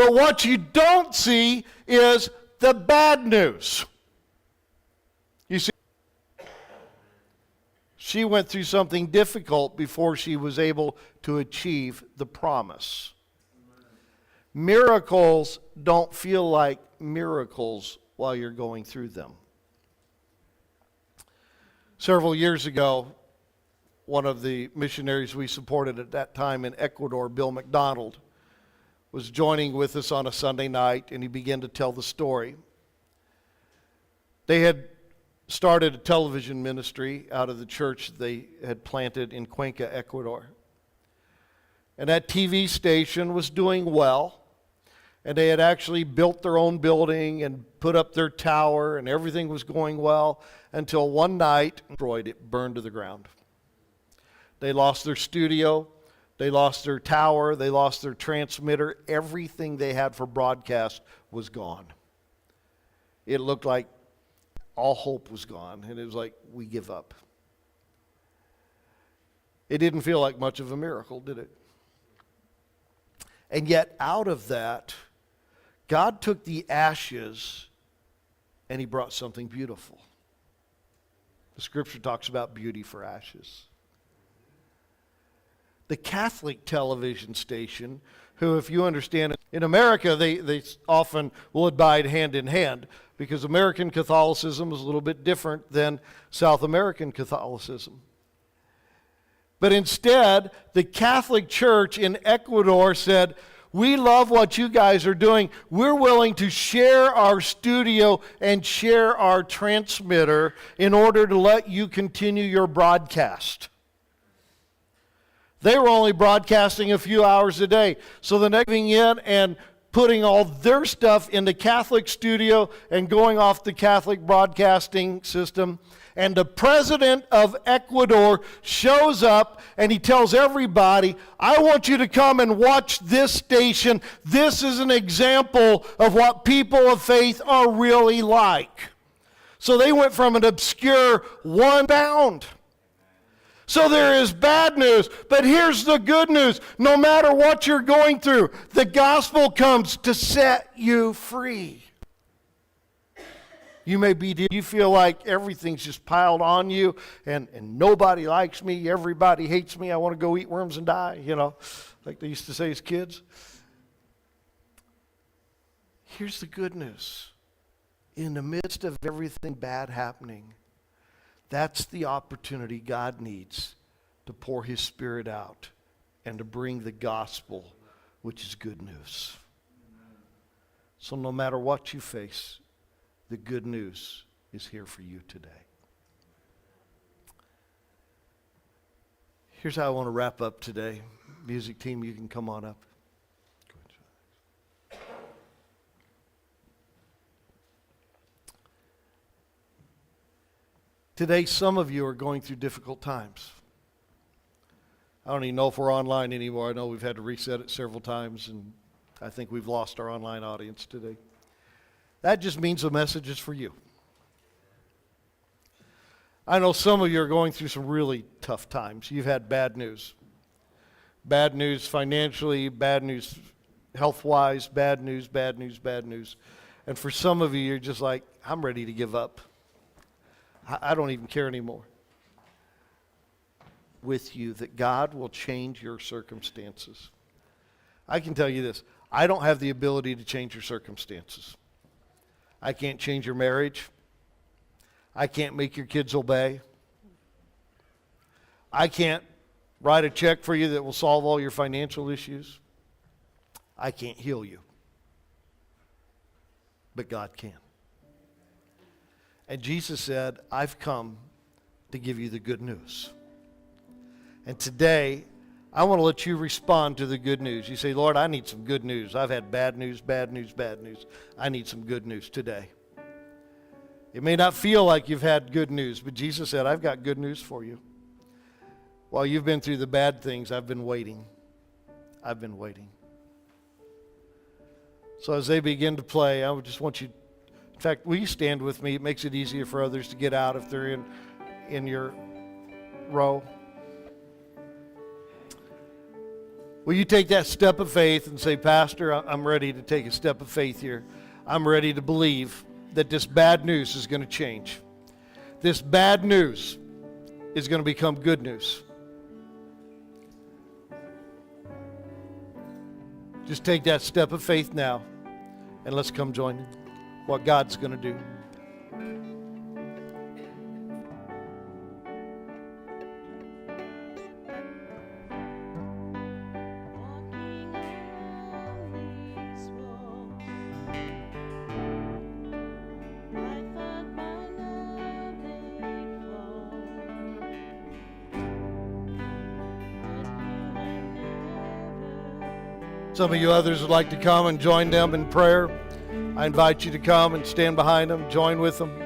But what you don't see is the bad news. You see, she went through something difficult before she was able to achieve the promise. Miracles don't feel like miracles while you're going through them. Several years ago, one of the missionaries we supported at that time in Ecuador, Bill McDonald, was joining with us on a Sunday night, and he began to tell the story. They had started a television ministry out of the church they had planted in Cuenca, Ecuador. And that TV station was doing well. And they had actually built their own building and put up their tower, and everything was going well until one night, it burned to the ground. They lost their studio, they lost their tower, they lost their transmitter. Everything they had for broadcast was gone. It looked like all hope was gone, and it was like, we give up. It didn't feel like much of a miracle, did it? And yet, out of that, God took the ashes and he brought something beautiful. The scripture talks about beauty for ashes. The Catholic television station, who, if you understand it, in America, they often will abide hand in hand because American Catholicism is a little bit different than South American Catholicism. But instead, the Catholic Church in Ecuador said, we love what you guys are doing. We're willing to share our studio and share our transmitter in order to let you continue your broadcast. They were only broadcasting a few hours a day. So the next thing in and putting all their stuff in the Catholic studio and going off the Catholic broadcasting system. And the president of Ecuador shows up and he tells everybody, I want you to come and watch this station. This is an example of what people of faith are really like. So they went from an obscure one bound. So there is bad news, but here's the good news. No matter what you're going through, the gospel comes to set you free. You feel like everything's just piled on you and nobody likes me, everybody hates me, I want to go eat worms and die, like they used to say as kids. Here's the good news. In the midst of everything bad happening, that's the opportunity God needs to pour his Spirit out and to bring the gospel, which is good news. So no matter what you face, the good news is here for you today. Here's how I want to wrap up today. Music team, you can come on up. Today, some of you are going through difficult times. I don't even know if we're online anymore. I know we've had to reset it several times, and I think we've lost our online audience today. That just means the message is for you. I know some of you are going through some really tough times. You've had bad news. Bad news financially, bad news health-wise, bad news, bad news, bad news. And for some of you, you're just like, I'm ready to give up. I don't even care anymore. With you, that God will change your circumstances. I can tell you this, I don't have the ability to change your circumstances. I can't change your marriage. I can't make your kids obey. I can't write a check for you that will solve all your financial issues. I can't heal you. But God can. And Jesus said, I've come to give you the good news. And today, I want to let you respond to the good news. You say, Lord, I need some good news. I've had bad news, bad news, bad news. I need some good news today. It may not feel like you've had good news, but Jesus said, I've got good news for you. While you've been through the bad things, I've been waiting. I've been waiting. So as they begin to play, I would just want you, in fact, will you stand with me? It makes it easier for others to get out if they're in your row. Will you take that step of faith and say, Pastor, I'm ready to take a step of faith here. I'm ready to believe that this bad news is going to change. This bad news is going to become good news. Just take that step of faith now, and let's come join what God's going to do. Some of you others would like to come and join them in prayer. I invite you to come and stand behind them, join with them.